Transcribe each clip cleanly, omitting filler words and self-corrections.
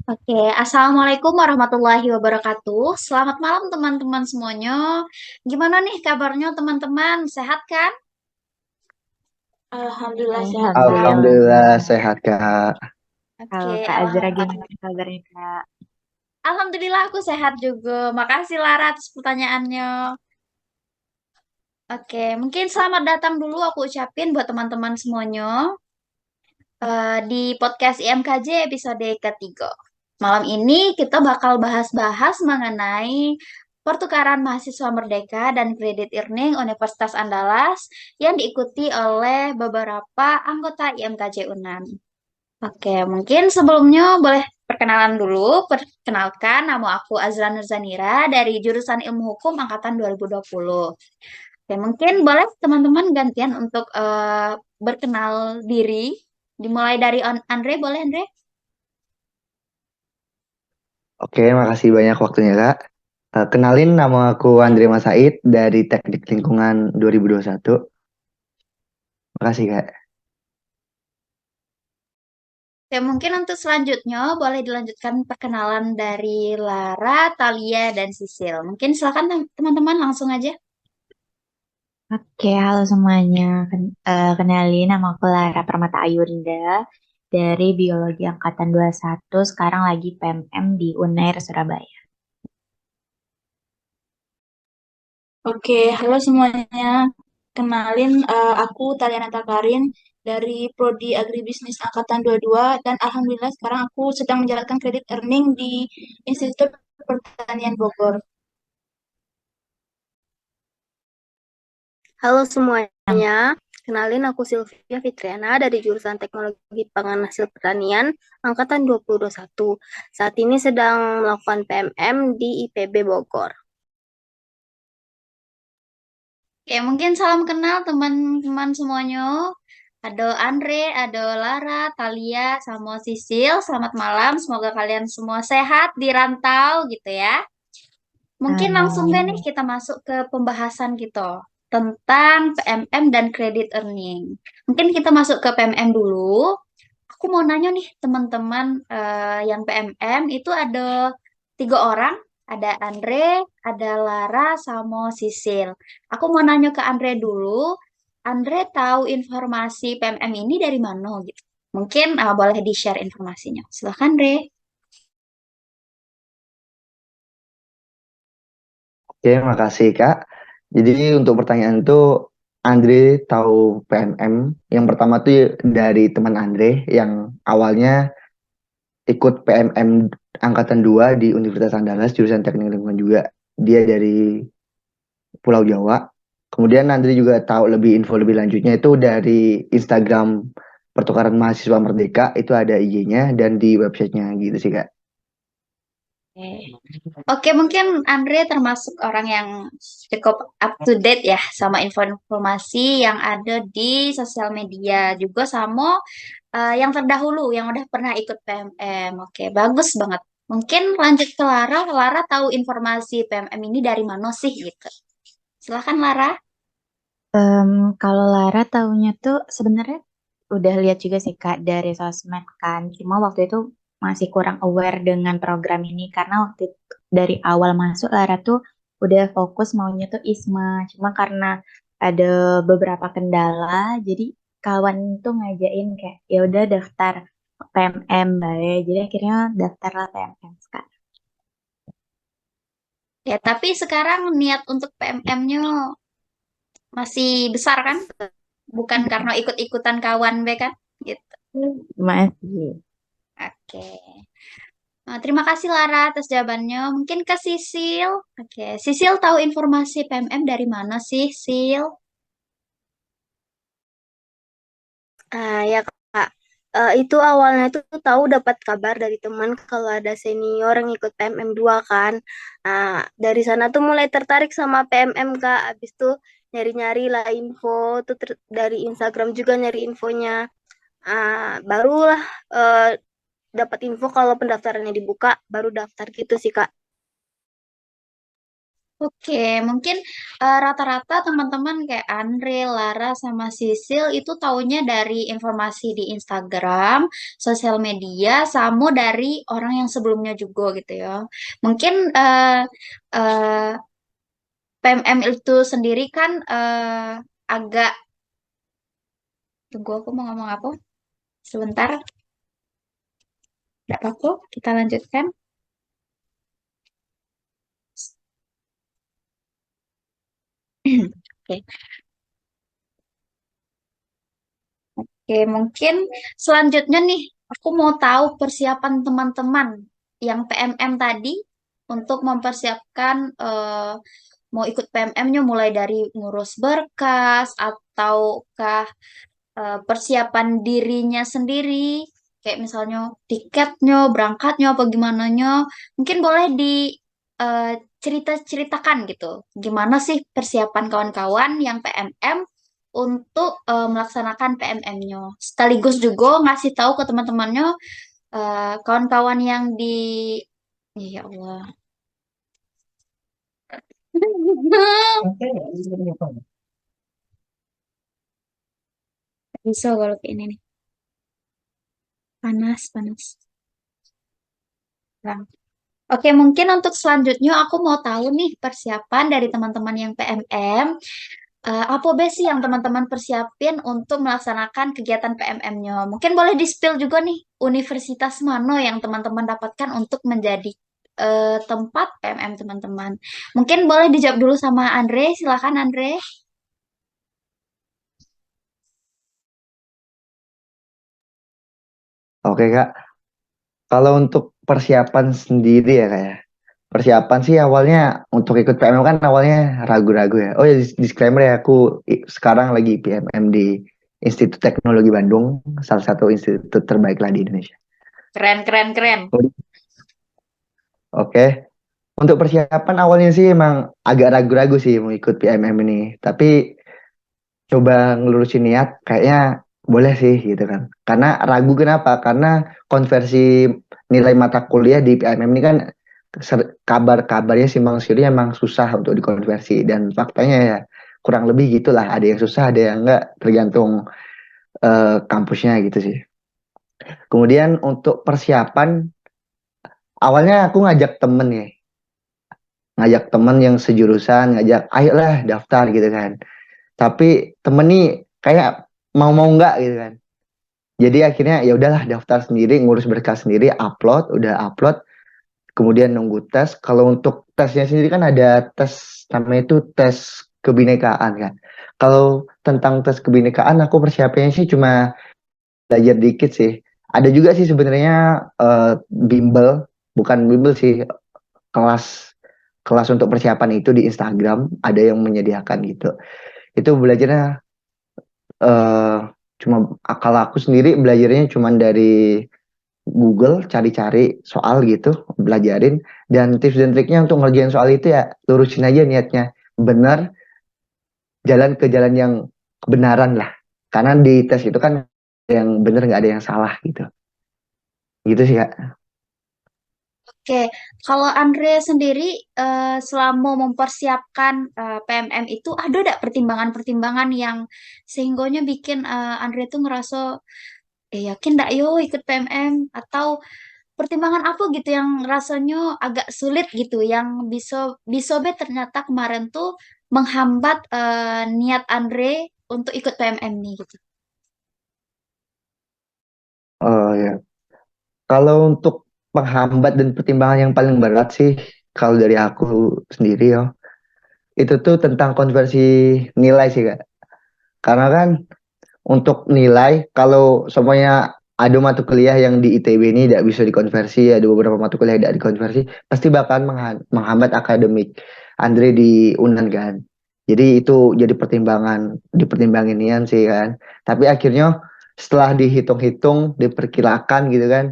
Oke, Assalamualaikum warahmatullahi wabarakatuh. Selamat malam teman-teman semuanya. Gimana nih kabarnya teman-teman? Sehat kan? Alhamdulillah sehat, Kak. Alhamdulillah Alhamdulillah. sehat, Kak. Oke, Kalau Kak Azra gimana kabarnya Kak? Alhamdulillah aku sehat juga. Makasih Lara atas pertanyaannya. Oke, mungkin selamat datang dulu aku ucapin buat teman-teman semuanya di podcast IMKJ episode ketiga. Malam ini kita bakal bahas-bahas mengenai pertukaran mahasiswa merdeka dan kredit earning Universitas Andalas yang diikuti oleh beberapa anggota IMKJ UNAN. Oke, mungkin sebelumnya boleh perkenalan dulu. Perkenalkan, nama aku Azra Nurzanira dari jurusan Ilmu Hukum Angkatan 2020. Oke, mungkin boleh teman-teman gantian untuk berkenal diri. Dimulai dari Andre, boleh Andre? Oke, makasih banyak waktunya, Kak. Kenalin, nama aku Ya. Andre Mas Said dari Teknik Lingkungan 2021. Makasih, Kak. Oke, mungkin untuk selanjutnya boleh dilanjutkan perkenalan dari Lara, Talia, dan Sisil. Mungkin silakan teman-teman langsung aja. Oke, halo semuanya. Kenalin nama aku Lara Permata Ayunda dari Biologi Angkatan 21, sekarang lagi PMM di UNAIR Surabaya. Oke, halo semuanya. Kenalin, aku Taliana Takarin dari Prodi Agribisnis Angkatan 22 dan Alhamdulillah sekarang aku sedang menjalankan kredit earning di Institut Pertanian Bogor. Halo semuanya, kenalin aku Sylvia Fitriana dari jurusan Teknologi Pangan Hasil Pertanian Angkatan 2021. Saat ini sedang melakukan PMM di IPB Bogor. Oke, mungkin salam kenal teman-teman semuanya. Ada Andre, ada Lara, Talia, sama Sisil. Selamat malam, semoga kalian semua sehat di rantau gitu ya. Mungkin langsung deh nih Amin. kita masuk ke pembahasan kita tentang PMM dan credit earning. Mungkin kita masuk ke PMM dulu. Aku mau nanya nih teman-teman yang PMM itu ada 3 orang, ada Andre, ada Lara, sama Sisil. Aku mau nanya ke Andre dulu. Andre tahu informasi PMM ini dari mana gitu? Mungkin boleh di-share informasinya. Silahkan, Andre. Oke, makasih, Kak. Jadi untuk pertanyaan itu, Andre tahu PNM. Yang pertama tuh dari teman Andre yang awalnya ikut PNM Angkatan 2 di Universitas Andalas, jurusan Teknik Lingkungan juga. Dia dari Pulau Jawa. Kemudian Andri juga tahu lebih info lebih lanjutnya itu dari Instagram Pertukaran Mahasiswa Merdeka, itu ada IG-nya dan di websitenya gitu sih, Kak. Oke, mungkin Andre termasuk orang yang cukup up to date ya sama info-informasi yang ada di sosial media juga sama yang terdahulu yang udah pernah ikut PMM. Oke, bagus banget. Mungkin lanjut ke Lara. Lara tahu informasi PMM ini dari mana sih gitu? Silakan Lara. Em, Kalau Lara taunya tuh sebenarnya udah lihat juga sih Kak dari sosmed kan. Cuma waktu itu masih kurang aware dengan program ini karena waktu itu, dari awal masuk Lara tuh udah fokus maunya tuh ISMA. Cuma karena ada beberapa kendala, jadi kawan tuh ngajain kayak ya udah daftar PMM lah ya. Jadi akhirnya daftarlah PMM sekarang. Ya, tapi sekarang niat untuk PMM-nya masih besar kan? Bukan karena ikut-ikutan kawan, be kan? Gitu. Masih. Oke. Terima kasih Lara atas jawabannya. Mungkin ke Sisil. Oke, Sisil tahu informasi PMM dari mana sih, Sil? Ya Kak, Itu awalnya tuh tahu dapat kabar dari teman kalau ada senior yang ikut PMM 2 kan. Nah, dari sana tuh mulai tertarik sama PMM Kak. Habis tuh nyari-nyari lah info tuh dari Instagram juga nyari infonya. Barulah dapat info kalau pendaftarannya dibuka, baru daftar gitu sih Kak. Oke, mungkin rata-rata teman-teman kayak Andre, Lara, sama Sisil itu taunya dari informasi di Instagram, sosial media, sama dari orang yang sebelumnya juga gitu ya. Mungkin eh, PMM itu sendiri kan agak, tunggu aku mau ngomong apa? Sebentar, tidak apa-apa, kita lanjutkan. Oke. Oke, mungkin selanjutnya nih, aku mau tahu persiapan teman-teman yang PMM tadi untuk mempersiapkan mau ikut PMM-nya mulai dari ngurus berkas ataukah persiapan dirinya sendiri, kayak misalnya tiketnya, berangkatnya, apa gimana nya. Mungkin boleh di cerita-ceritakan gitu. Gimana sih persiapan kawan-kawan yang PMM untuk melaksanakan PMM-nya. Sekaligus juga ngasih tahu ke teman-temannya, kawan-kawan yang di... Ya Allah. Bisa kalau kayak ini nih. Panas, panas. Bang. Oke, mungkin untuk selanjutnya aku mau tahu nih persiapan dari teman-teman yang PMM. Apa sih yang teman-teman persiapin untuk melaksanakan kegiatan PMM-nya? Mungkin boleh di-spill juga nih, universitas mana yang teman-teman dapatkan untuk menjadi tempat PMM teman-teman. Mungkin boleh dijawab dulu sama Andre. Silakan Andre. Oke Kak, kalau untuk persiapan sendiri ya Kak ya. Persiapan sih awalnya untuk ikut PMM kan awalnya ragu-ragu ya. Oh ya disclaimer ya, aku sekarang lagi PMM di Institut Teknologi Bandung, salah satu institut terbaik lah di Indonesia. Keren, keren, keren. Oke, untuk persiapan awalnya sih emang agak ragu-ragu sih mau ikut PMM ini. Tapi coba ngelurusin niat, kayaknya boleh sih gitu kan. Karena ragu kenapa? Karena konversi nilai mata kuliah di PMM ini kan kabar-kabarnya simpang siurnya emang susah untuk dikonversi dan faktanya ya kurang lebih gitulah. Ada yang susah, ada yang enggak, tergantung kampusnya gitu sih. Kemudian untuk persiapan, awalnya aku ngajak temen yang sejurusan, ngajak ayolah daftar gitu kan. Tapi temen nih kayak mau-mau enggak gitu kan. Jadi akhirnya ya udahlah daftar sendiri, ngurus berkas sendiri, udah upload, kemudian nunggu tes. Kalau untuk tesnya sendiri kan ada tes namanya itu tes kebinekaan kan. Kalau tentang tes kebinekaan aku persiapannya sih cuma belajar dikit sih. Ada juga sih sebenarnya bimbel, bukan bimbel sih, kelas kelas untuk persiapan itu di Instagram ada yang menyediakan gitu. Itu belajarnya eh cuma kalau aku sendiri belajarnya cuma dari Google, cari-cari soal gitu, belajarin, dan tips dan triknya untuk ngerjain soal itu ya lurusin aja niatnya, benar, jalan ke jalan yang kebenaran lah, karena di tes itu kan yang benar nggak ada yang salah gitu, gitu sih Kak. Oke, kalau Andre sendiri selama mempersiapkan PMM itu ada nggak pertimbangan-pertimbangan yang sehingganya bikin Andre tuh ngerasa yakin nggak yo ikut PMM, atau pertimbangan apa gitu yang rasanya agak sulit gitu yang bisa bisa be ternyata kemarin tuh menghambat niat Andre untuk ikut PMM nih gitu. Oh ya, kalau untuk penghambat dan pertimbangan yang paling berat sih, kalau dari aku sendiri ya, itu tuh tentang konversi nilai sih Kak. Karena kan untuk nilai, kalau semuanya ada mata kuliah yang di ITB ini tidak bisa dikonversi, ada beberapa mata kuliah yang tidak dikonversi, pasti bakal menghambat akademik Andre di UNAN kan. Jadi itu jadi pertimbangan, dipertimbangin sih kan. Tapi akhirnya setelah dihitung-hitung, diperkirakan gitu kan,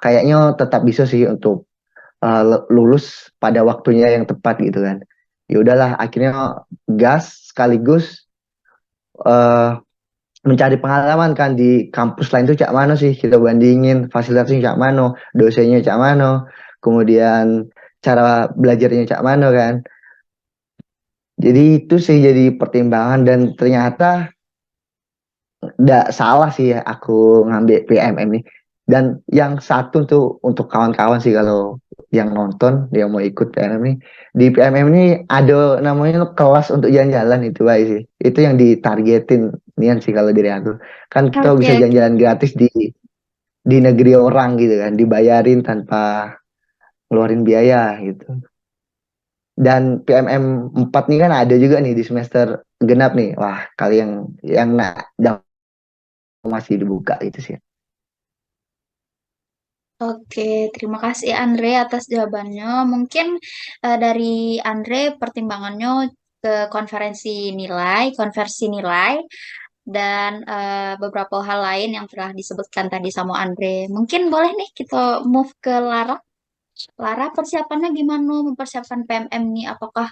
kayaknya tetap bisa sih untuk lulus pada waktunya yang tepat gitu kan. Ya udahlah, akhirnya gas sekaligus eh, mencari pengalaman kan di kampus lain tuh cak mana sih, kita bandingin fasilitasnya cak mana, dosennya cak mana, kemudian cara belajarnya cak mana kan. Jadi itu sih jadi pertimbangan dan ternyata nggak salah sih ya aku ngambil PMM nih. Dan yang satu tuh untuk kawan-kawan sih kalau yang nonton dia mau ikut PMM nih, di PMM ini ada namanya kelas untuk jalan-jalan itu baik sih. Itu yang ditargetin nian sih kalau dari aku. Kan kita Oke, bisa oke. jalan-jalan gratis di negeri orang gitu kan, dibayarin tanpa ngeluarin biaya gitu. Dan PMM 4 nih kan ada juga nih di semester genap nih. Wah, kali yang masih dibuka itu sih. Oke, terima kasih Andre atas jawabannya. Mungkin dari Andre pertimbangannya ke konversi nilai, dan beberapa hal lain yang telah disebutkan tadi sama Andre. Mungkin boleh nih kita move ke Lara. Lara, persiapannya gimana mempersiapkan PMM nih? Apakah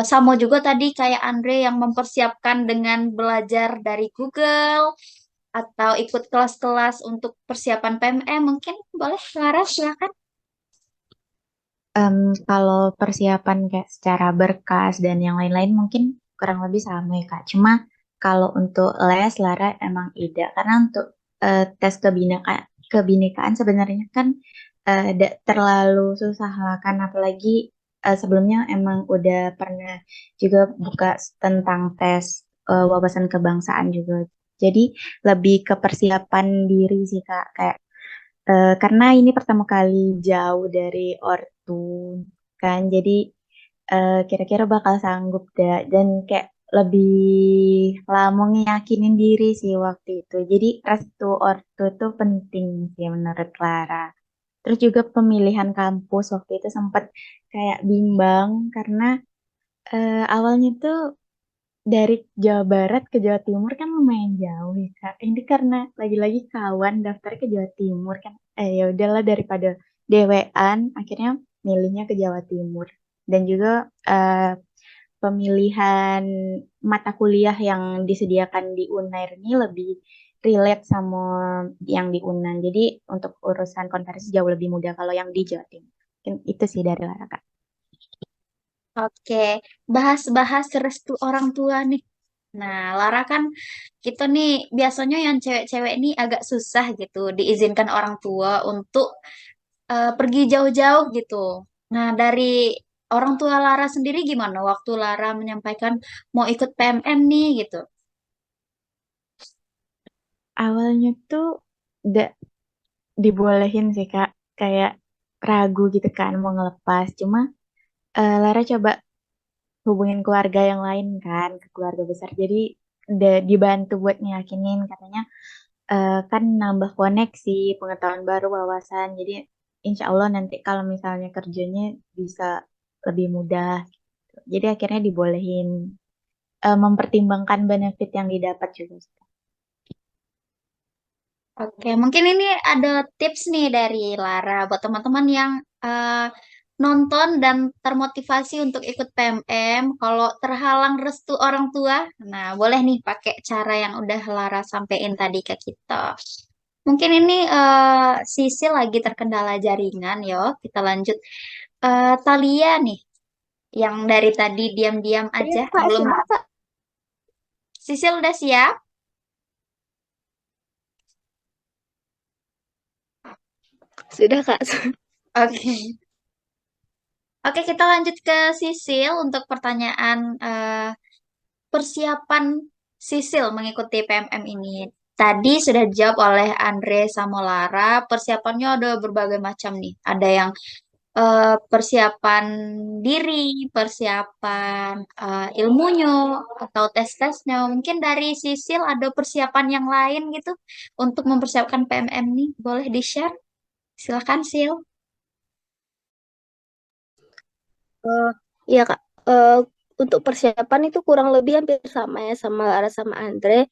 sama juga tadi kayak Andre yang mempersiapkan dengan belajar dari Google atau ikut kelas-kelas untuk persiapan PMM? Mungkin boleh, Lara, silakan. Kalau persiapan kayak secara berkas dan yang lain-lain mungkin kurang lebih sama ya Kak. Cuma kalau untuk les Lara emang ida karena untuk tes kebinekaan sebenarnya kan tidak terlalu susah lah kan apalagi sebelumnya emang udah pernah juga buka tentang tes wawasan kebangsaan juga. Jadi lebih ke persiapan diri sih Kak kayak karena ini pertama kali jauh dari ortu kan, jadi kira-kira bakal sanggup dan kayak lebih lama ngeyakinin diri sih waktu itu. Jadi restu ortu itu penting sih menurut Clara. Terus juga pemilihan kampus waktu itu sempat kayak bimbang karena awalnya tuh dari Jawa Barat ke Jawa Timur kan lumayan jauh ya Kak. Ini karena lagi-lagi kawan daftar ke Jawa Timur kan. Ya udahlah daripada dewean, akhirnya milihnya ke Jawa Timur. Dan juga pemilihan mata kuliah yang disediakan di UNAIR ini lebih relate sama yang di UNAN. Jadi untuk urusan konversi jauh lebih mudah kalau yang di Jawa Timur. Mungkin itu sih dari Lara Kak. Oke, bahas-bahas restu orang tua nih. Nah, Lara kan kita nih biasanya yang cewek-cewek ini agak susah gitu diizinkan orang tua untuk pergi jauh-jauh gitu. Nah, dari orang tua Lara sendiri gimana waktu Lara menyampaikan mau ikut PMM nih gitu? Awalnya tuh gak dibolehin sih Kak, kayak ragu gitu kan mau ngelepas. Cuma Lara coba hubungin keluarga yang lain kan, ke keluarga besar. Jadi dibantu buat ngeyakinin katanya kan nambah koneksi, pengetahuan baru, wawasan. Jadi insya Allah nanti kalau misalnya kerjanya bisa lebih mudah. Jadi akhirnya dibolehin mempertimbangkan benefit yang didapat juga. Oke, mungkin ini ada tips nih dari Lara buat teman-teman yang nonton dan termotivasi untuk ikut PMM. Kalau terhalang restu orang tua, nah boleh nih pakai cara yang udah Lara sampein tadi ke kita. Mungkin ini Sisil lagi terkendala jaringan, yo. Kita lanjut. Talia nih, yang dari tadi diam-diam Iya aja, Kak, belum. siap Kak. Sisil udah siap? Sudah Kak. Oke. Oke, kita lanjut ke Sisil untuk pertanyaan persiapan Sisil mengikuti PMM ini. Tadi sudah dijawab oleh Andre sama Lara. Persiapannya ada berbagai macam nih. Ada yang persiapan diri, persiapan ilmunya, atau tes-tesnya. Mungkin dari Sisil ada persiapan yang lain gitu untuk mempersiapkan PMM nih. Boleh di-share? Silakan, Sil. Eh, iya Kak. Eh, untuk persiapan itu kurang lebih hampir sama ya sama Lara sama Andre.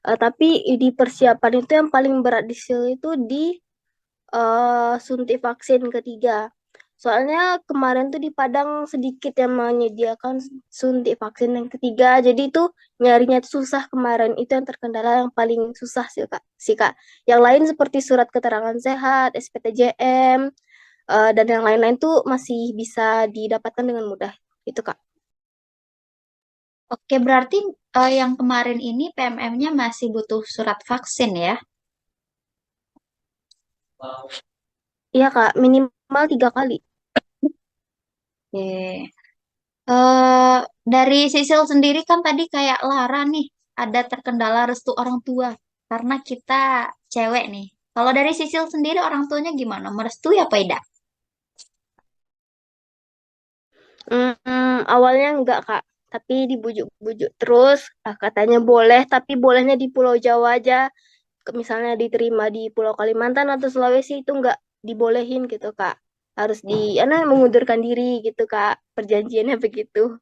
Tapi di persiapan itu yang paling berat di SIL itu di suntik vaksin ketiga. Soalnya kemarin tuh di Padang sedikit yang menyediakan suntik vaksin yang ketiga. Jadi itu nyarinya tuh susah kemarin. Itu yang terkendala yang paling susah sih Kak. Yang lain seperti surat keterangan sehat, SPTJM, dan yang lain-lain tuh masih bisa didapatkan dengan mudah. Itu Kak. Oke, berarti yang kemarin ini PMM-nya masih butuh surat vaksin ya? Iya Kak, minimal 3 kali. Oke. Eh, dari Sisil sendiri kan tadi kayak Lara nih, ada terkendala restu orang tua karena kita cewek nih. Kalau dari Sisil sendiri orang tuanya gimana? Merestui apa tidak? Awalnya enggak Kak, tapi dibujuk-bujuk terus. Katanya boleh, tapi bolehnya di Pulau Jawa aja. Misalnya diterima di Pulau Kalimantan atau Sulawesi itu enggak dibolehin gitu Kak. Harus mengundurkan diri gitu Kak. Perjanjiannya begitu.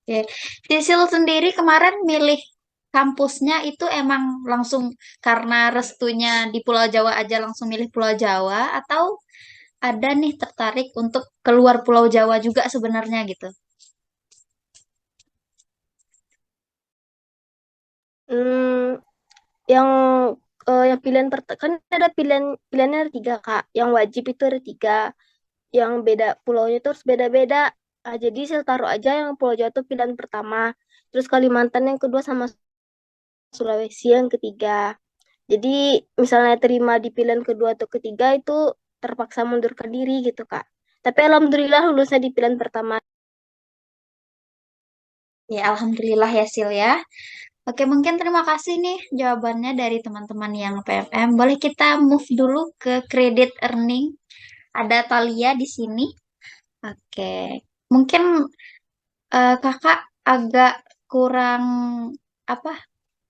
Oke. Sisil sendiri kemarin milih kampusnya itu emang langsung karena restunya di Pulau Jawa aja langsung milih Pulau Jawa atau ada nih tertarik untuk keluar Pulau Jawa juga sebenarnya gitu? Hmm, yang yang kan ada pilihannya ada 3 Kak. Yang wajib itu ada 3. Yang beda pulaunya itu harus beda-beda. Jadi saya taruh aja yang Pulau Jawa itu pilihan pertama. Terus Kalimantan yang kedua sama Sulawesi yang ketiga. Jadi misalnya terima di pilihan kedua atau ketiga itu terpaksa mundurkan diri gitu Kak. Tapi alhamdulillah lulusnya di pilihan pertama. Ya, alhamdulillah ya Sil ya. Oke, mungkin terima kasih nih jawabannya dari teman-teman yang PMM. Boleh kita move dulu ke credit earning. Ada Talia di sini. Oke, mungkin kakak agak kurang apa?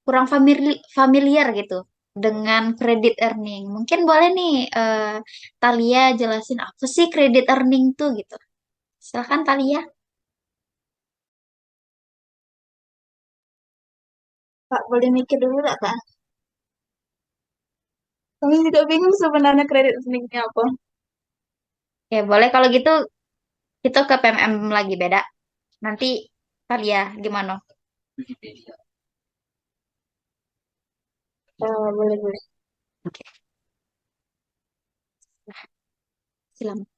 Kurang familiar gitu dengan credit earning. Mungkin boleh nih Talia jelasin apa sih credit earning tuh gitu. Silakan Talia. Kak, boleh mikir dulu nggak, Kak? Kami juga bingung sebenarnya kredit linknya apa. Ya, boleh kalau gitu kita ke PMM lagi beda. Nanti Talia gimana? Boleh, boleh. Oke, silakan.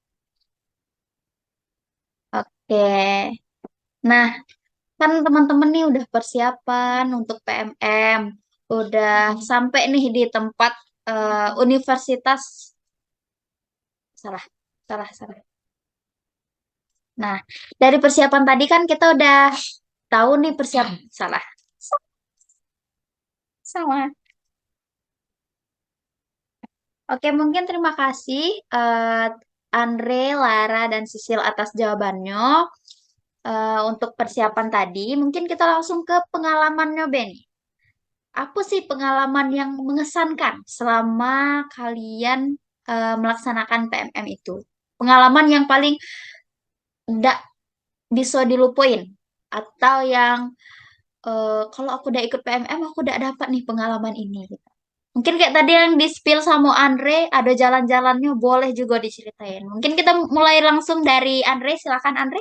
Oke. Nah, kan teman-teman nih udah persiapan untuk PMM, udah sampai nih di tempat universitas. Salah, salah, salah. Nah, dari persiapan tadi kan kita udah tahu nih salah. Sama. Oke, mungkin terima kasih Andre, Lara, dan Sisil atas jawabannya. Untuk persiapan tadi, mungkin kita langsung ke pengalamannya Benny. Apa sih pengalaman yang mengesankan selama kalian melaksanakan PMM itu? Pengalaman yang paling tidak bisa dilupain atau yang kalau aku udah ikut PMM aku udah dapat nih pengalaman ini gitu. Mungkin kayak tadi yang di-spill sama Andre ada jalan-jalannya boleh juga diceritain. Mungkin kita mulai langsung dari Andre, silakan Andre.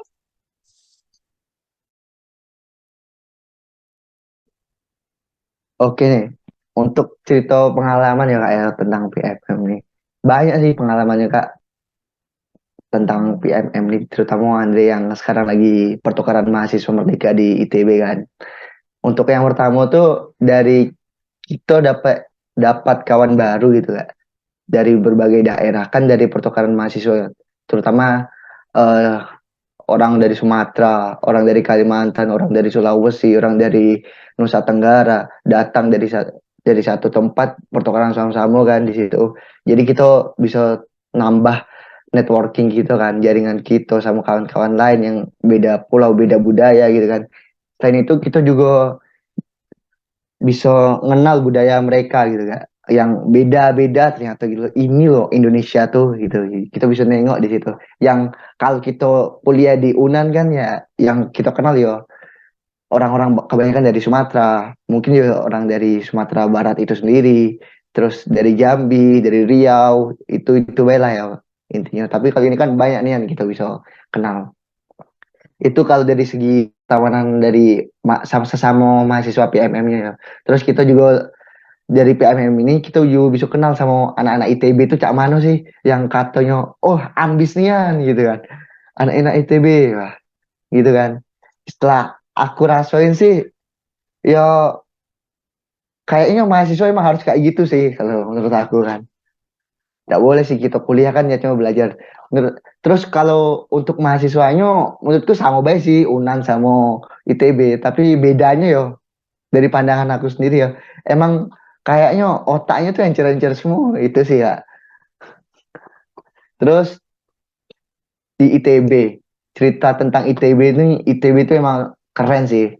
Oke nih, untuk cerita pengalaman ya Kak ya tentang PMM nih. Banyak sih pengalamannya Kak tentang PMM nih, terutama Andre yang sekarang lagi pertukaran mahasiswa merdeka di ITB kan. Untuk yang pertama tuh dari kita dapat dapat kawan baru gitu Kak. Dari berbagai daerah kan dari pertukaran mahasiswa, terutama eh, orang dari Sumatera, orang dari Kalimantan, orang dari Sulawesi, orang dari Nusa Tenggara datang dari satu tempat pertukaran sama-sama kan di situ. Jadi kita bisa nambah networking gitu kan, jaringan kita sama kawan-kawan lain yang beda pulau, beda budaya gitu kan. Selain itu kita juga bisa mengenal budaya mereka gitu kan. yang beda-beda ternyata gitu. Ini loh Indonesia tuh gitu. Kita bisa nengok di situ. Yang kalau kita kuliah di UNAN kan ya yang kita kenal ya orang-orang kebanyakan dari Sumatera, mungkin juga orang dari Sumatera Barat itu sendiri, terus dari Jambi, dari Riau, itu baik lah ya intinya. Tapi kalau ini kan banyak nih yang kita bisa kenal. Itu kalau dari segi tawanan dari sesama mahasiswa PMM-nya ya. Terus kita juga dari PMM ini kita juga bisa kenal sama anak-anak ITB itu cak mana sih yang katanya oh ambis nian gitu kan. Anak-anak ITB wah gitu kan. Setelah aku rasain sih ya kayaknya mahasiswa emang harus kayak gitu sih kalau menurut aku kan. Nggak boleh sih kita kuliah kan ya cuma belajar. Terus kalau untuk mahasiswanya menurutku sama baik sih UNAN sama ITB. Tapi bedanya yo dari pandangan aku sendiri ya. Emang kayaknya otaknya tuh yang encer-encer semua itu sih ya. Terus di ITB cerita tentang ITB ini ITB itu emang keren sih.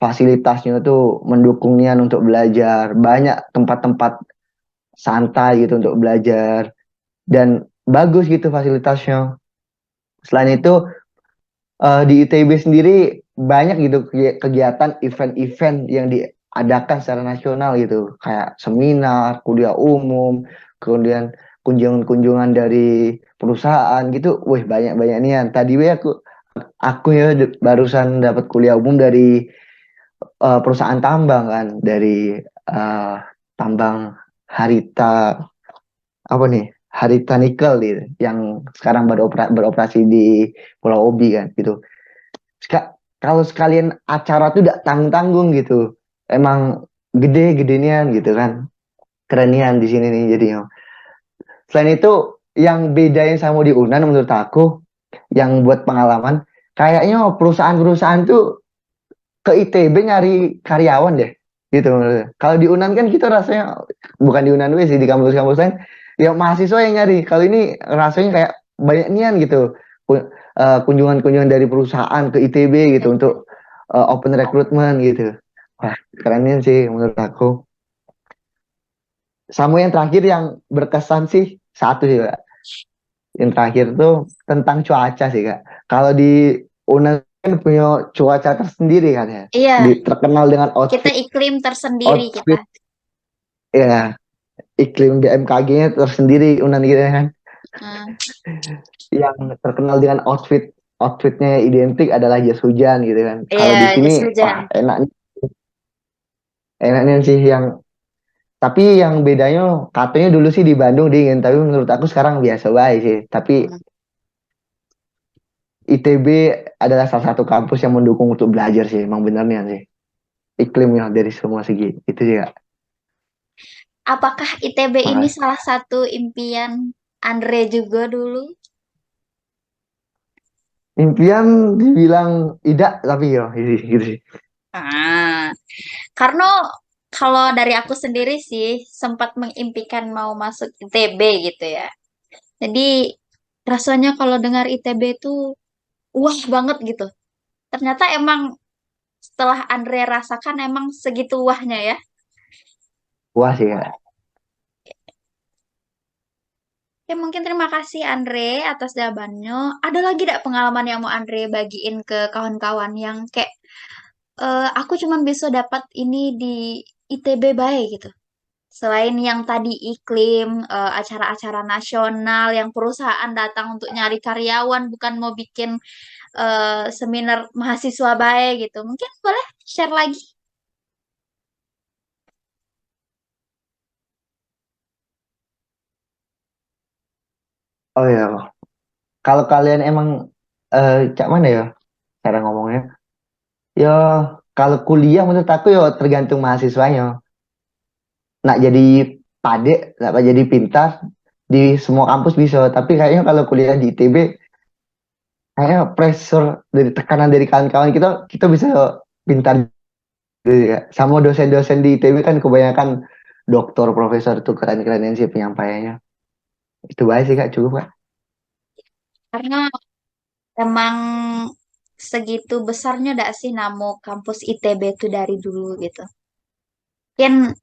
Fasilitasnya tuh mendukung Nian untuk belajar. Banyak tempat-tempat santai gitu untuk belajar dan bagus gitu fasilitasnya. Selain itu di ITB sendiri banyak gitu kegiatan event-event yang diadakan secara nasional gitu kayak seminar, kuliah umum, kemudian kunjungan-kunjungan dari perusahaan gitu. Wih banyak-banyak nian. Tadi aku ya barusan dapat kuliah umum dari perusahaan tambang kan dari eh, tambang Harita apa nih Harita Nikel gitu yang sekarang beroperasi di Pulau Obi kan gitu. Kalau sekalian acara tuh tidak tanggung-tanggung gitu, emang gede-gedenian gitu kan, kerenian di sini nih jadinya. Selain itu yang bedain sama di UNAN menurut aku, yang buat pengalaman, kayaknya perusahaan-perusahaan tuh ke ITB nyari karyawan deh gitu menurut. Kalau di UNAN kan kita rasanya bukan di UNAN sih di kampus-kampus lain ya mahasiswa yang nyari. Kalau ini rasanya kayak banyak nian gitu. Kunjungan-kunjungan dari perusahaan ke ITB gitu untuk open recruitment gitu. Wah, kerennya sih menurut aku. Sama yang terakhir yang berkesan sih satu sih Kak. Yang terakhir tuh tentang cuaca sih Kak. Kalau di UNAN kan punya cuaca tersendiri kan ya. Iya, Terkenal dengan kita outfit iklim tersendiri kita. outfit ya iklim BMKG-nya tersendiri Unan gitu ya kan. Hmm. Yang terkenal dengan outfitnya identik adalah jas hujan gitu kan. Kalau Iya, di jas sini hujan. wah enaknya sih yang tapi yang bedanya katanya dulu sih di Bandung dingin tapi menurut aku sekarang biasa baik sih. Tapi ITB adalah salah satu kampus yang mendukung untuk belajar sih emang benernya sih iklimnya dari semua segi itu juga. Apakah ITB ini Makasih. salah satu impian Andre juga dulu? Impian dibilang tidak tapi ya gitu sih. Ah, karena kalau dari aku sendiri sih sempat mengimpikan mau masuk ITB gitu ya. Jadi rasanya kalau dengar ITB itu wah banget gitu. Ternyata emang setelah Andre rasakan emang segitu wahnya ya. Puas sih ya. Ya mungkin terima kasih Andre atas jawabannya. Ada lagi tidak pengalaman yang mau Andre bagiin ke kawan-kawan yang kayak aku cuman bisa dapat ini di ITB baik gitu. Selain yang tadi iklim, acara-acara nasional, yang perusahaan datang untuk nyari karyawan, bukan mau bikin seminar mahasiswa baik gitu. Mungkin boleh share lagi. Oh ya, kalau kalian emang cak mana ya cara ngomongnya? Ya kalau kuliah menurut aku ya tergantung mahasiswanya. Nak jadi pade, nak jadi pintar di semua kampus bisa. Tapi kayaknya kalau kuliah di ITB, kayaknya pressure dari tekanan dari kawan-kawan kita bisa pintar gitu ya. Sama dosen-dosen di ITB kan kebanyakan doktor, profesor tuh keren-keren sih penyampaiannya. Itu baik sih kak, cukup kak. Karena emang segitu besarnya dak sih namo kampus ITB itu dari dulu gitu. Mungkin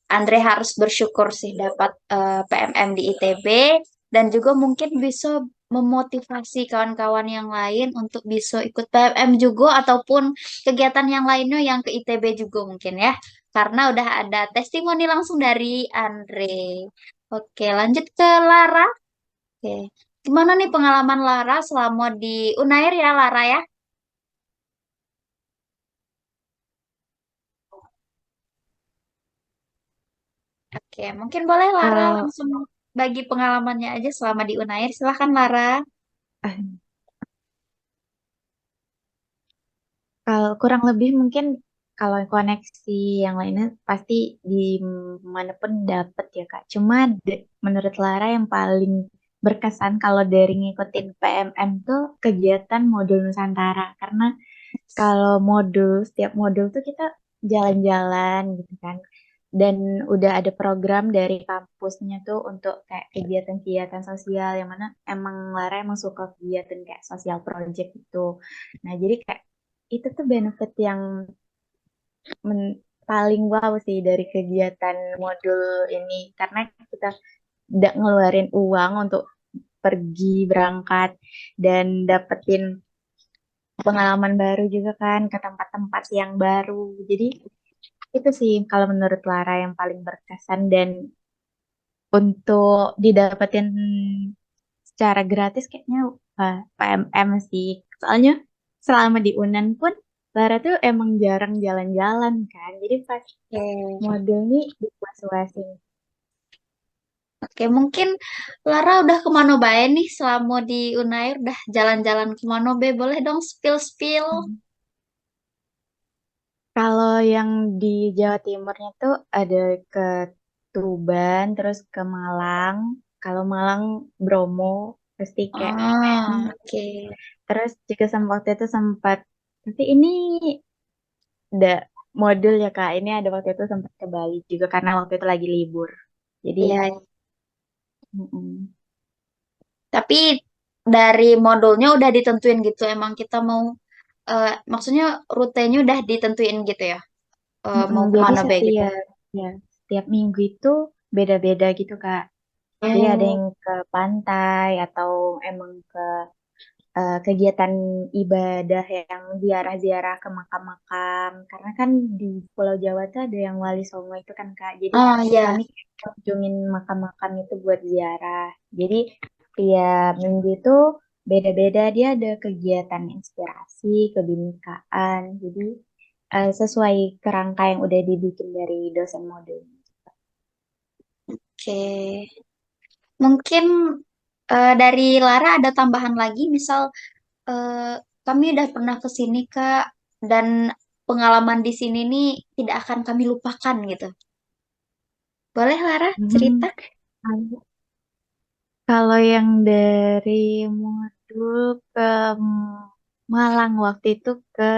Andre harus bersyukur sih dapat PMM di ITB dan juga mungkin bisa memotivasi kawan-kawan yang lain untuk bisa ikut PMM juga ataupun kegiatan yang lainnya yang ke ITB juga mungkin ya. Karena udah ada testimoni langsung dari Andre. Oke, lanjut ke Lara. Oke. Gimana nih pengalaman Lara selama di Unair ya, Lara ya? Oke, mungkin boleh Lara Kalau langsung bagi pengalamannya aja selama di Unair. Silahkan Lara. ah, kalau kurang lebih mungkin kalau koneksi yang lainnya pasti di mana pun dapat ya Kak. Cuma menurut Lara yang paling berkesan kalau dari ngikutin PMM tuh kegiatan modul Nusantara karena kalau setiap modul tuh kita jalan-jalan gitu kan. Dan udah ada program dari kampusnya tuh untuk kayak kegiatan-kegiatan sosial yang mana emang Lara emang suka kegiatan kayak sosial project itu. Nah, jadi kayak itu tuh benefit yang paling wow sih dari kegiatan modul ini karena kita tidak ngeluarin uang untuk pergi berangkat dan dapetin pengalaman baru juga kan ke tempat-tempat yang baru. Jadi itu sih kalau menurut Lara yang paling berkesan dan untuk didapetin secara gratis kayaknya PMM sih. Soalnya selama di Unan pun Lara tuh emang jarang jalan-jalan kan. Jadi pas Oke. modul nih dipuas-puasin. Oke, mungkin Lara udah kemana bae nih selama di Unair? Udah jalan-jalan kemana be? Boleh dong spill-spill. Hmm. Kalau yang di Jawa Timurnya tuh ada ke Tuban, terus ke Malang. Kalau Malang Bromo, pasti kayak. Ah, Hmm. oke. Terus juga waktu itu sempat, tapi ini ada modul ya Kak. Ini ada waktu itu sempat ke Bali juga karena waktu itu lagi libur. Jadi, Iya, mm-mm. tapi dari modulnya udah ditentuin gitu. Emang kita mau, maksudnya rutenya udah ditentuin gitu ya. Mm-mm. Mau Jadi kemana be gitu. setiap minggu itu beda-beda gitu Kak. Jadi ada Oh, yang ke pantai atau emang ke kegiatan ibadah yang ziarah-ziarah ke makam-makam. Karena kan di Pulau Jawa tuh ada yang Wali Songo itu kan Kak. Jadi oh ya. kami kunjungin makam-makam itu buat ziarah. Jadi tiap minggu itu beda-beda dia ada kegiatan inspirasi, kebinekaan. Jadi sesuai kerangka yang udah dibikin dari dosen modul. Oke. Mungkin dari Lara ada tambahan lagi, misal kami udah pernah ke sini Kak, dan pengalaman di sini nih tidak akan kami lupakan gitu. Boleh Lara cerita? Hmm. Kalau yang dari modul ke Malang waktu itu ke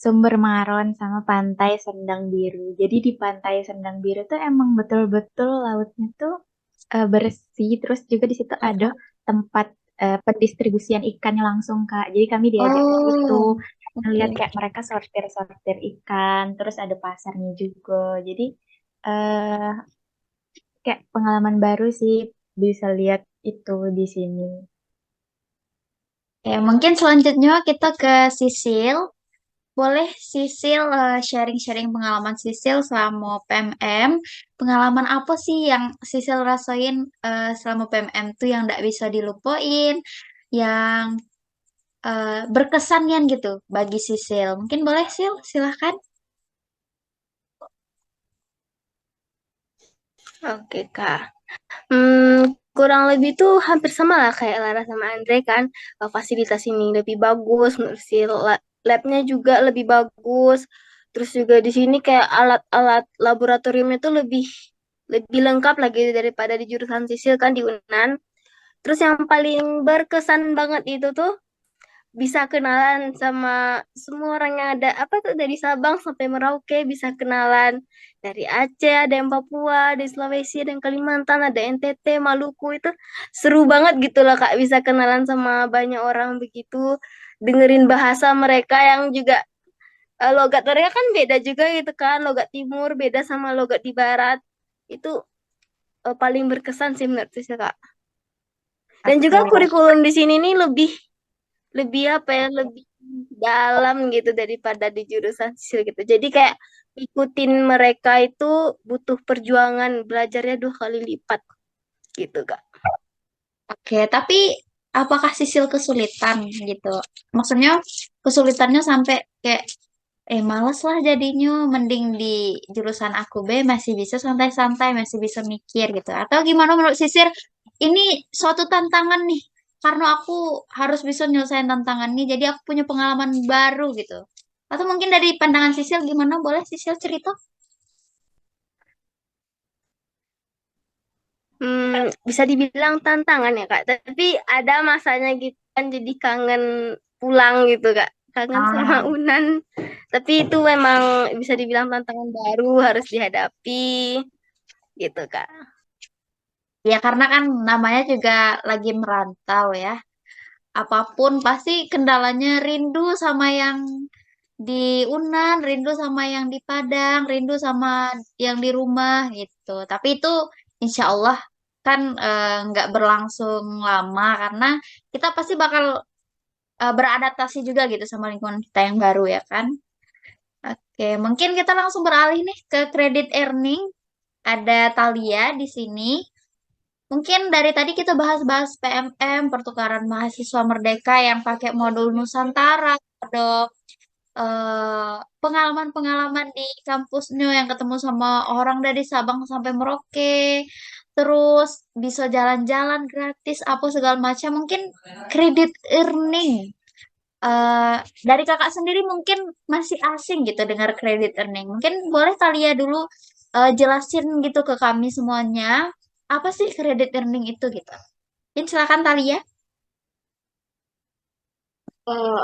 Sumber Maron sama Pantai Sendang Biru. Jadi di Pantai Sendang Biru tuh emang betul-betul lautnya tuh bersih. Terus juga di situ ada tempat pendistribusian ikannya langsung Kak. Jadi kami diajak ke situ Oh, oke. ngeliat kayak mereka sortir-sortir ikan. Terus ada pasarnya juga. Jadi eh kayak pengalaman baru sih bisa lihat itu di sini. Ya, mungkin selanjutnya kita ke Sisil. Boleh Sisil sharing-sharing pengalaman Sisil selama PMM. Pengalaman apa sih yang Sisil rasain selama PMM tuh yang nggak bisa dilupain, yang berkesan gitu bagi Sisil. Mungkin boleh Sil, silahkan. Oke, Kak. Kurang lebih tuh hampir sama lah kayak Lara sama Andre kan. Fasilitas ini lebih bagus, menurut si labnya juga lebih bagus. Terus juga di sini kayak alat-alat laboratoriumnya tuh lebih lebih lengkap lagi daripada di jurusan sisil kan di UNAN. Terus yang paling berkesan banget itu tuh bisa kenalan sama semua orang yang ada apa tuh dari Sabang sampai Merauke bisa kenalan dari Aceh ada yang Papua ada yang Sulawesi ada yang Kalimantan ada NTT Maluku itu seru banget gitu loh Kak bisa kenalan sama banyak orang begitu dengerin bahasa mereka yang juga logat mereka kan beda juga gitu kan. Logat timur beda sama logat di barat. Itu paling berkesan sih menurutku sih, Kak. Dan juga Oke. kurikulum di sini nih lebih lebih apa ya, lebih dalam gitu daripada di jurusan sosial gitu. Jadi kayak ikutin mereka itu butuh perjuangan, belajarnya 2 kali lipat gitu, Kak. Oke, tapi apakah Sisil kesulitan gitu? Maksudnya kesulitannya sampai kayak males lah jadinya, mending di jurusan aku B masih bisa santai-santai, masih bisa mikir gitu. Atau gimana menurut Sisir? Ini suatu tantangan nih, karena aku harus bisa nyelesain tantangan ini, jadi aku punya pengalaman baru gitu. Atau mungkin dari pandangan Sisil gimana? Boleh Sisil cerita? Bisa dibilang tantangan ya, Kak. Tapi ada masanya gitu kan, jadi kangen pulang gitu, Kak. Kangen sama Ah, Unan. Tapi itu memang bisa dibilang tantangan baru harus dihadapi gitu, Kak. ya karena kan namanya juga lagi merantau ya. Apapun pasti kendalanya rindu sama yang di Unan, rindu sama yang di Padang, rindu sama yang di rumah gitu. Tapi itu insya Allah kan nggak berlangsung lama karena kita pasti bakal beradaptasi juga gitu sama lingkungan kita yang baru ya kan. Oke, mungkin kita langsung beralih nih ke kredit earning. Ada Talia di sini. Mungkin dari tadi kita bahas-bahas PMM, pertukaran mahasiswa merdeka yang pakai modul Nusantara, ada pengalaman-pengalaman di kampusnya yang ketemu sama orang dari Sabang sampai Merauke, terus bisa jalan-jalan gratis, apa segala macam. Mungkin kredit earning. Eh, dari kakak sendiri mungkin masih asing gitu dengar kredit earning. Mungkin boleh Talia dulu jelasin gitu ke kami semuanya, apa sih kredit earning itu gitu. Mungkin silakan Talia.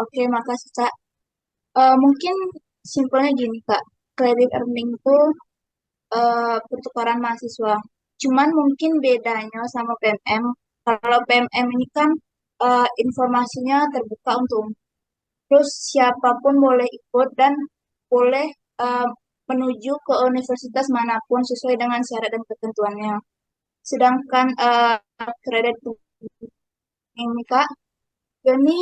Oke, makasih Kak. Mungkin simpelnya gini Kak, credit earning itu pertukaran mahasiswa. Cuman mungkin bedanya sama PMM, kalau PMM ini kan informasinya terbuka untuk umum. Terus siapapun boleh ikut dan boleh eh, menuju ke universitas manapun sesuai dengan syarat dan ketentuannya. Sedangkan kredit ini Kak, ini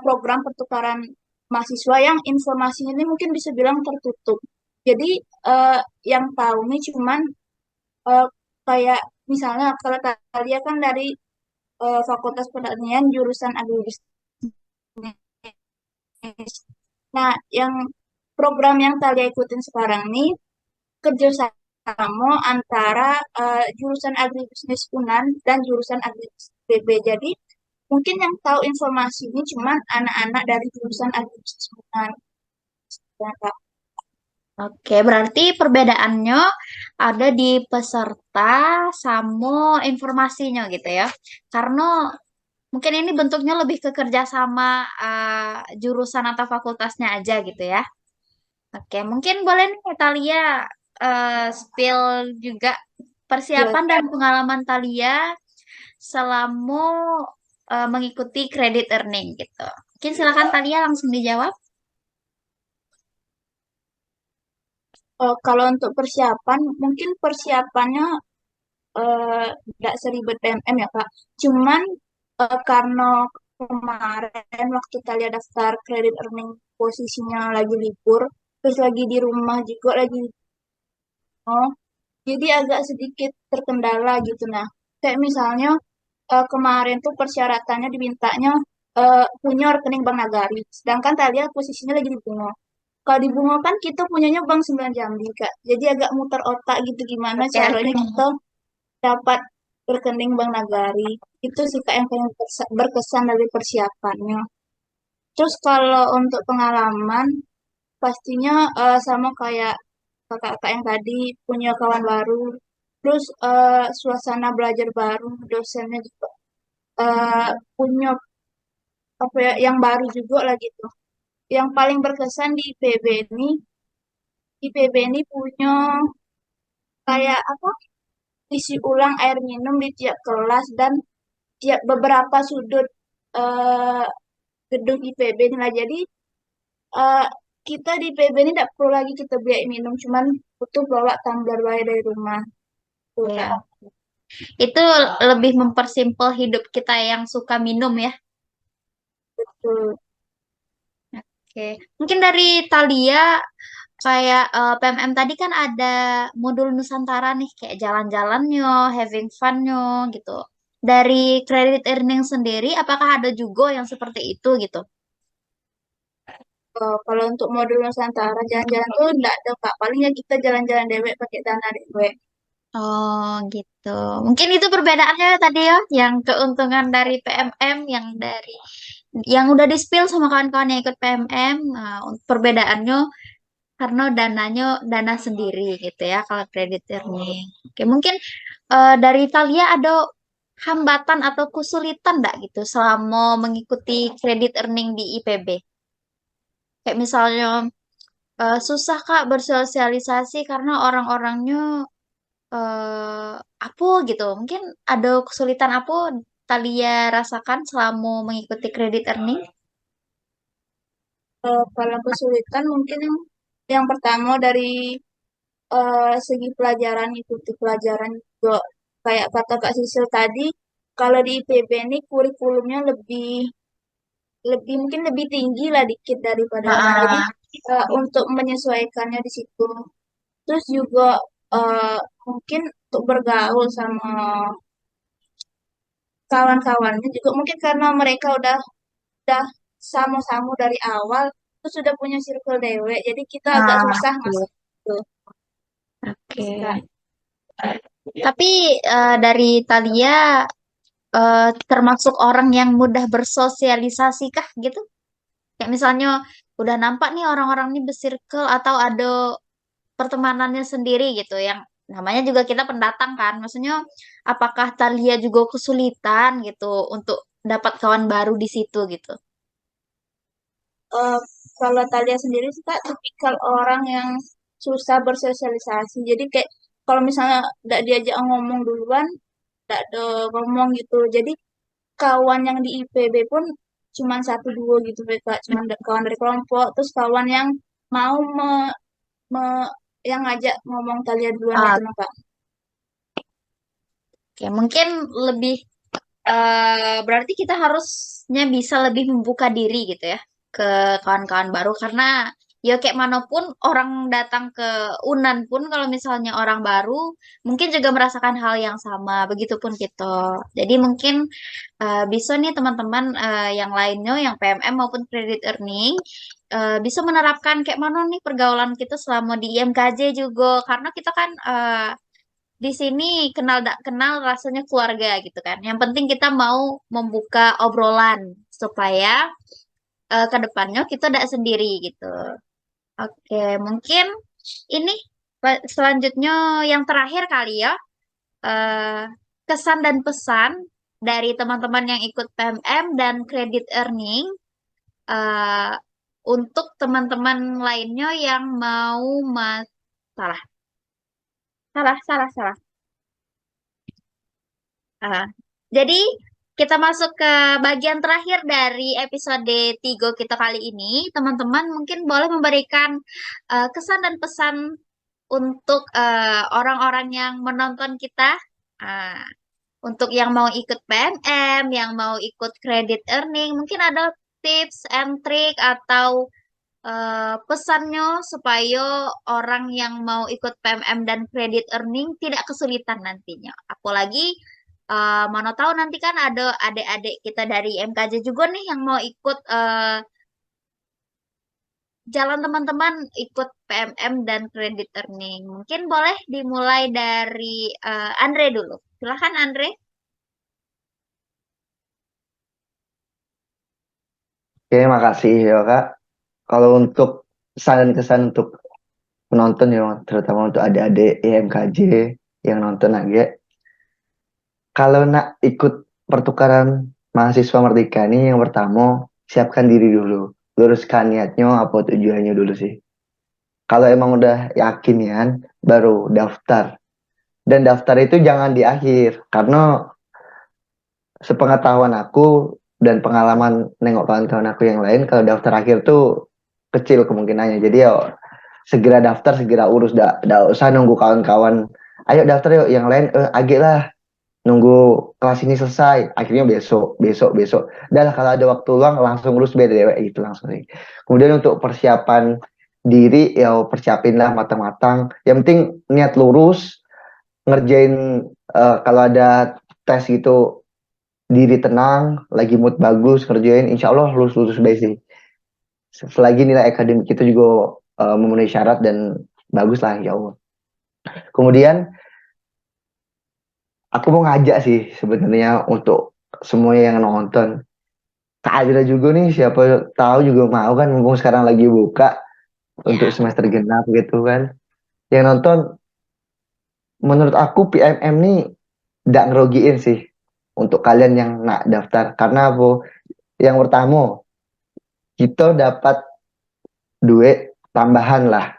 program pertukaran mahasiswa yang informasinya ini mungkin bisa bilang tertutup. Jadi eh, yang tahu nih cuman eh, kayak misalnya kalau Talia kan dari Fakultas Pertanian jurusan agribisnis. Nah, yang program yang Talia ikutin sekarang nih kerjasama antara jurusan agribisnis UNAN dan jurusan agribisnis BB. Jadi mungkin yang tahu informasi ini cuma anak-anak dari jurusan agribisnis UNAN. Ya, Kak. Oke, berarti perbedaannya ada di peserta sama informasinya gitu ya. Karena mungkin ini bentuknya lebih ke kerjasama jurusan atau fakultasnya aja gitu ya. Oke, mungkin boleh nih Talia spill juga Ya, persiapan dan pengalaman Talia selama mengikuti kredit earning gitu. Mungkin silakan Talia langsung dijawab. kalau untuk persiapan, mungkin persiapannya tidak seribet PMM ya Kak. Cuman karena kemarin waktu Talia daftar kredit earning posisinya lagi libur, terus lagi di rumah juga lagi oh, jadi agak sedikit terkendala gitu. Nah, kayak misalnya kemarin tuh persyaratannya dimintanya punya rekening Bank Nagari, sedangkan Talia posisinya lagi di Bungo. Kalau di Bungo kan kita punyanya Bank 9 Jambi, Kak. Jadi agak muter otak gitu gimana Oke, caranya oke. kita dapat rekening Bank Nagari. Itu sih Kak yang paling berkesan dari persiapannya. Terus kalau untuk pengalaman, pastinya sama kayak kakak-kakak yang tadi punya kawan baru. Terus suasana belajar baru, dosennya juga punya apa ya, yang baru juga lah gitu. Yang paling berkesan di IPB ini, IPB ini punya kayak apa? Isi ulang air minum di tiap kelas dan tiap beberapa sudut eh, gedung IPB. Nah, jadi kita di PB ini tidak perlu lagi kita beli minum, cuman butuh bawa tumbler air dari rumah. Tuh, Ya. Kak. Itu lebih mempersimpel hidup kita yang suka minum ya. Betul. Oke. Mungkin dari Thalia kayak PMM tadi kan ada modul Nusantara nih kayak jalan-jalannya, having fun-nya gitu. Dari credit earning sendiri apakah ada juga yang seperti itu gitu? Kalau untuk modul Nusantara jalan-jalan tuh enggak ada Kak. Paling ya kita jalan-jalan dewek pakai dana dewek. Oh gitu. Mungkin itu perbedaannya tadi ya, yang keuntungan dari PMM, yang udah di-spill sama kawan-kawan yang ikut PMM. Nah, perbedaannya karena dananya dana sendiri gitu ya kalau kredit earning. Oke, mungkin dari Italia ada hambatan atau kesulitan enggak gitu selama mengikuti kredit earning di IPB? Kayak misalnya susah Kak bersosialisasi karena orang-orangnya eh apa gitu. Mungkin ada kesulitan apa Talia rasakan selama mengikuti kredit earning? Kalau kesulitan mungkin yang pertama dari segi pelajaran, ikuti pelajaran juga kayak kata Kak Sisil tadi, kalau di IPB ini kurikulumnya lebih lebih mungkin lebih tinggi lah dikit daripada lain. Jadi Ah, untuk menyesuaikannya di situ. Terus juga eh, mungkin untuk bergaul sama kawan-kawannya juga mungkin karena mereka udah sama-sama dari awal, terus sudah punya circle dewe, jadi kita agak susah iya. masuk gitu. Oke. Tapi dari Talia termasuk orang yang mudah bersosialisasi kah gitu? Kayak misalnya udah nampak nih orang-orang ini bersirkel atau ada pertemanannya sendiri gitu yang namanya juga kita pendatang kan. Maksudnya apakah Talia juga kesulitan gitu untuk dapat kawan baru di situ gitu? Eh, Kalau Talia sendiri sih Kak, tipikal orang yang susah bersosialisasi. Jadi kayak kalau misalnya nggak diajak ngomong duluan, nggak ada ngomong gitu. Jadi kawan yang di IPB pun cuma satu dua gitu Kak, cuma kawan dari kelompok. Terus kawan yang mau me- yang ngajak ngomong Talia duluan Ah, gitu loh, Kak. oke, mungkin lebih berarti kita harusnya bisa lebih membuka diri gitu ya ke kawan-kawan baru karena ya kayak manapun orang datang ke Unan pun kalau misalnya orang baru mungkin juga merasakan hal yang sama begitupun kita. Jadi mungkin bisa nih teman-teman yang lainnya yang PMM maupun credit earning bisa menerapkan kayak mana nih pergaulan kita selama di IMKJ juga karena kita kan di sini kenal tak kenal rasanya keluarga gitu kan. Yang penting kita mau membuka obrolan supaya ke depannya kita tidak sendiri gitu. Oke, mungkin ini selanjutnya yang terakhir kali ya. eh, Kesan dan pesan dari teman-teman yang ikut PMM dan credit earning eh, untuk teman-teman lainnya yang mau salah, salah. Ah, jadi kita masuk ke bagian terakhir dari episode 3 kita kali ini. Teman-teman mungkin boleh memberikan kesan dan pesan untuk orang-orang yang menonton kita. Ah, untuk yang mau ikut PMM, yang mau ikut credit earning, mungkin ada tips and trick atau pesannya supaya orang yang mau ikut PMM dan credit earning tidak kesulitan nantinya. Apalagi mana tahu nanti kan ada adik-adik kita dari MKJ juga nih yang mau ikut jalan teman-teman ikut PMM dan credit earning. Mungkin boleh dimulai dari Andre dulu. Silahkan Andre. Oke, makasih ya Kak. Kalau untuk pesan dan kesan untuk penonton ya, terutama untuk adik-adik IMKJ yang nonton lagi, kalau nak ikut pertukaran mahasiswa Merdeka ini yang pertama, siapkan diri dulu. Luruskan niatnya apa tujuannya dulu sih. Kalau emang udah yakin ya, baru daftar. Dan daftar itu jangan di akhir, karena sepengetahuan aku dan pengalaman nengok kawan-kawan aku yang lain, kalau daftar akhir tuh kecil kemungkinannya. Jadi ya segera daftar, segera urus, dah usah nunggu kawan-kawan. Ayo daftar yuk, yang lain agak lah nunggu kelas ini selesai. Akhirnya besok, besok, besok. Dah lah, kalau ada waktu luang langsung urus BDW gitu langsung. Kemudian untuk persiapan diri ya persiapin lah matang-matang. Yang penting niat lurus, ngerjain kalau ada tes gitu diri tenang, lagi mood bagus, ngerjain, insya Allah lulus-lulus baik sih. Selagi nilai akademik kita juga memenuhi syarat dan bagus lah insya Allah. Kemudian aku mau ngajak sih sebenarnya untuk semua yang nonton. Kak Adira juga nih, siapa tahu juga mau kan, mumpung sekarang lagi buka untuk Ya, semester genap gitu kan. Yang nonton, menurut aku PMM nih nggak ngerugiin sih untuk kalian yang nak daftar. Karena apa? Yang pertama, kita dapat duit tambahan lah,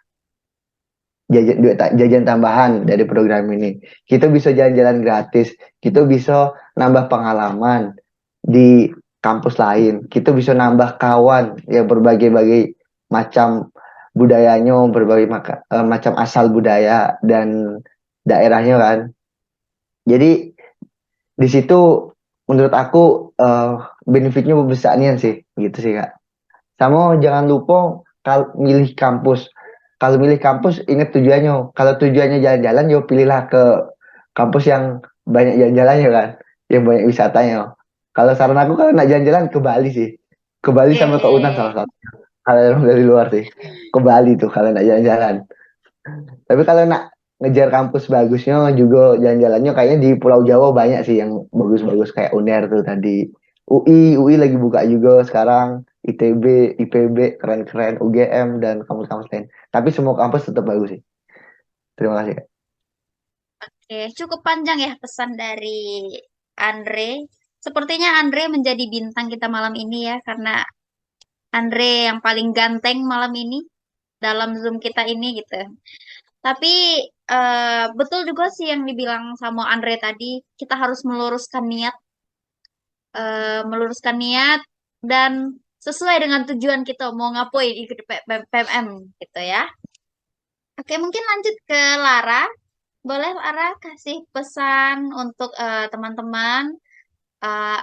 jajan tambahan dari program ini. Kita bisa jalan-jalan gratis, kita bisa nambah pengalaman di kampus lain, kita bisa nambah kawan yang berbagai-bagai macam budayanya, macam asal budaya dan daerahnya kan. Jadi di situ menurut aku benefitnya besarnya sih, gitu sih Kak. Sama jangan lupa kalau milih kampus. Kalau milih kampus ingat tujuannya. Kalau tujuannya jalan-jalan, yo pilihlah ke kampus yang banyak jalan-jalannya kan, yang banyak wisatanya. Kalau saran aku kalau nak jalan-jalan ke Bali sih. Ke Bali sama ke Unan salah oke. satu. Kalau yang dari luar sih. Ke Bali tuh kalau nak jalan-jalan. Tapi kalau nak ngejar kampus bagusnya juga jalan-jalannya kayaknya di Pulau Jawa banyak sih yang bagus-bagus kayak UNER tuh tadi. UI lagi buka juga sekarang. ITB, IPB keren-keren, UGM dan kampus-kampus lain. Tapi semua kampus tetap bagus sih. Terima kasih, Kak. Oke, cukup panjang ya pesan dari Andre. Sepertinya Andre menjadi bintang kita malam ini ya, karena Andre yang paling ganteng malam ini dalam Zoom kita ini gitu. Tapi betul juga sih yang dibilang sama Andre tadi, kita harus meluruskan niat dan sesuai dengan tujuan kita mau ngapain ikut PMM gitu ya. Oke, mungkin lanjut ke Lara. Boleh Lara kasih pesan untuk teman-teman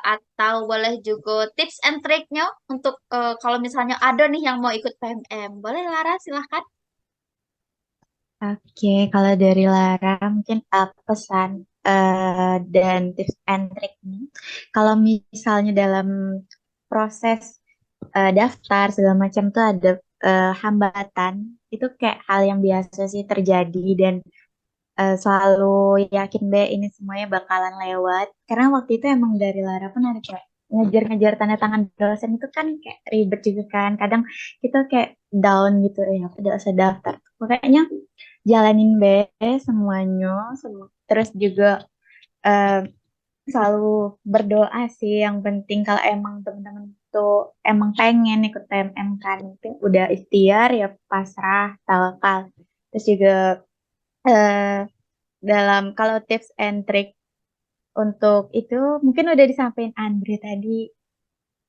atau boleh juga tips and triknya untuk kalau misalnya ada nih yang mau ikut PMM. Boleh Lara, silahkan. Oke, kalau dari Lara mungkin pesan dan tips and trick nih. Kalau misalnya dalam proses daftar segala macam tuh ada hambatan, itu kayak hal yang biasa sih terjadi dan selalu yakin deh ini semuanya bakalan lewat. Karena waktu itu emang dari Lara pun ada kayak ngejar-ngejar tanda tangan dosen itu kan kayak ribet juga kan. Kadang kita kayak down gitu ya, aku udah usah daftar. Makanya jalanin be semuanya, terus juga eh, selalu berdoa sih. Yang penting kalau emang teman-teman tuh emang pengen ikut TMM kan, itu udah ikhtiar ya pasrah, tawakal. Terus juga eh, dalam kalau tips and trick untuk itu mungkin udah disampaikan Andre tadi.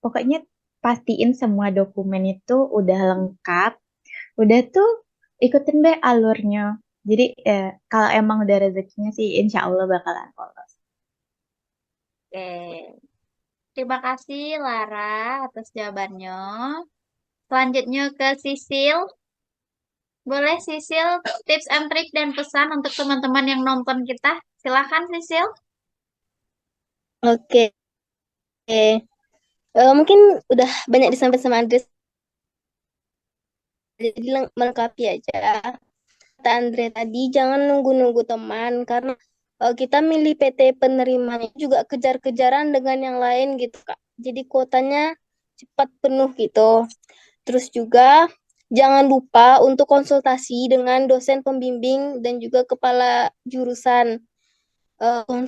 Pokoknya pastiin semua dokumen itu udah lengkap. Udah tuh ikutin deh alurnya. Jadi kalau emang udah rezekinya sih insya Allah bakalan lolos. Oke. Terima kasih Lara atas jawabannya. Selanjutnya ke Sisil. Boleh Sisil tips and trick dan pesan untuk teman-teman yang nonton kita. Silahkan Sisil. Oke. Mungkin udah banyak disampaikan sama Andres, jadi melengkapi aja. Kata Andre tadi, jangan nunggu-nunggu teman, karena kita milih PT penerimanya juga kejar-kejaran dengan yang lain gitu, Kak. Jadi kuotanya cepat penuh gitu. Terus juga jangan lupa untuk konsultasi dengan dosen pembimbing dan juga kepala jurusan. Eh,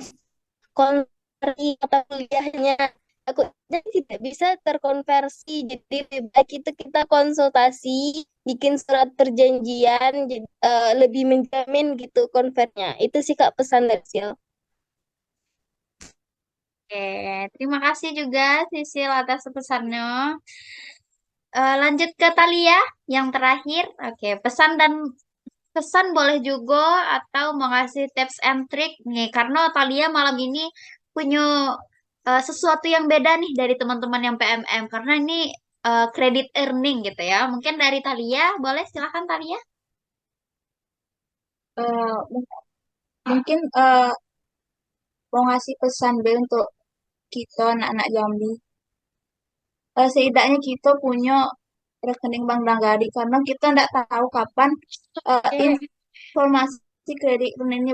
konversi mata kuliahnya takutnya tidak bisa terkonversi, jadi lebih baik itu kita konsultasi, bikin surat perjanjian, jadi lebih menjamin gitu konvernya. Itu sih Kak pesan dari Sil. Oke, terima kasih juga Sisil atas pesannya. Lanjut ke Talia yang terakhir. Oke, pesan boleh juga atau mau ngasih tips and trick nih karena Talia malam ini punya sesuatu yang beda nih dari teman-teman yang PMM karena ini credit earning gitu ya. Mungkin dari Talia, boleh silakan Talia. Eh, mungkin mau ngasih pesan deh untuk kita anak-anak Jambi. Setidaknya kita punya rekening Bank Nagari karena kita nggak tahu kapan Oke. informasi kredit ini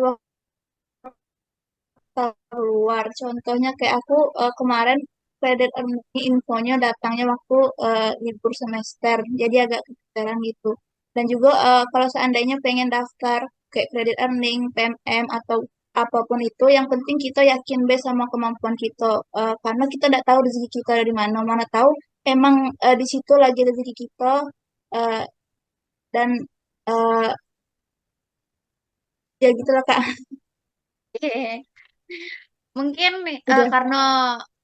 keluar. Contohnya kayak aku kemarin kredit earning infonya datangnya waktu libur semester, jadi agak keteteran gitu. Dan juga kalau seandainya pengen daftar kayak kredit earning, PMM atau apapun itu, yang penting kita yakin be sama kemampuan kita. Karena kita tidak tahu rezeki kita dari mana. Mana tahu emang di situ lagi rezeki kita eh, dan eh, ya gitulah Kak. Oke. Mungkin Udah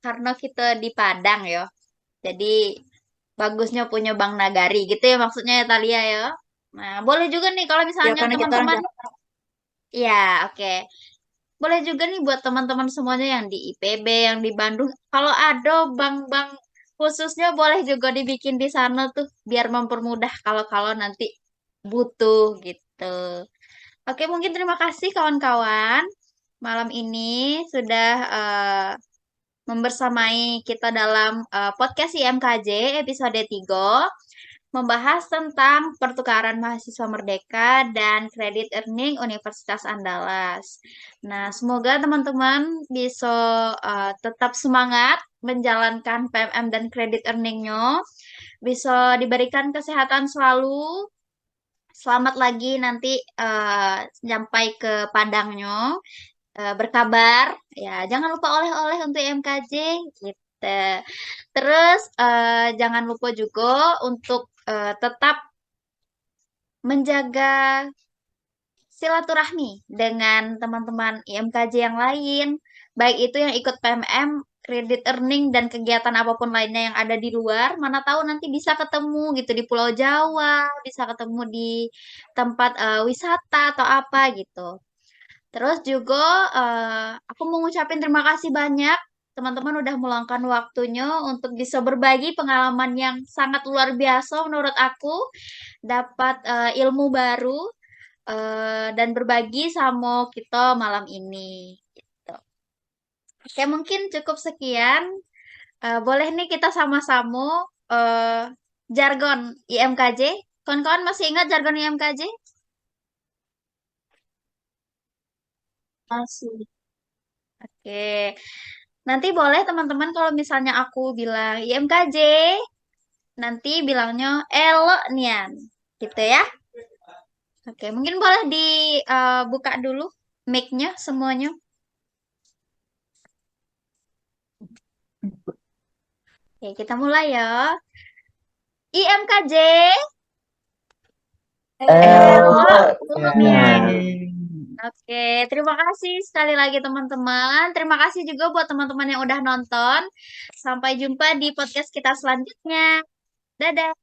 karena kita di Padang ya. Jadi bagusnya punya Bank Nagari gitu ya maksudnya ya Talia ya. Nah, boleh juga nih kalau ya misalnya karena kita orang teman-teman, Jawa. ya oke. Boleh juga nih buat teman-teman semuanya yang di IPB, yang di Bandung. Kalau ada bank-bank khususnya boleh juga dibikin di sana tuh biar mempermudah kalau-kalau nanti butuh gitu. Oke, mungkin terima kasih kawan-kawan. Malam ini sudah membersamai kita dalam podcast IMKJ episode 3 membahas tentang pertukaran mahasiswa merdeka dan kredit earning Universitas Andalas. Nah, semoga teman-teman bisa tetap semangat menjalankan PMM dan kredit earningnya, bisa diberikan kesehatan selalu. Selamat lagi nanti sampai ke Padangnya, berkabar. Ya, jangan lupa oleh-oleh untuk MKJ gitu. Terus jangan lupa juga untuk tetap menjaga silaturahmi dengan teman-teman IMKJ yang lain, baik itu yang ikut PMM, kredit earning dan kegiatan apapun lainnya yang ada di luar, mana tahu nanti bisa ketemu gitu di Pulau Jawa, bisa ketemu di tempat wisata atau apa gitu. Terus juga aku mau ngucapin terima kasih banyak teman-teman udah meluangkan waktunya untuk bisa berbagi pengalaman yang sangat luar biasa menurut aku, dapat ilmu baru dan berbagi sama kita malam ini. Gitu. Oke, mungkin cukup sekian. Boleh nih kita sama-sama jargon IMKJ. Kawan-kawan masih ingat jargon IMKJ? masih. Oke. Nanti boleh teman-teman kalau misalnya aku bilang IMKJ, nanti bilangnya elok nian. Gitu ya. Oke, mungkin boleh dibuka dulu mic-nya semuanya. Oke, kita mulai ya. IMKJ, elok nian. Eloknya. Oke, terima kasih sekali lagi teman-teman. Terima kasih juga buat teman-teman yang udah nonton. Sampai jumpa di podcast kita selanjutnya. Dadah.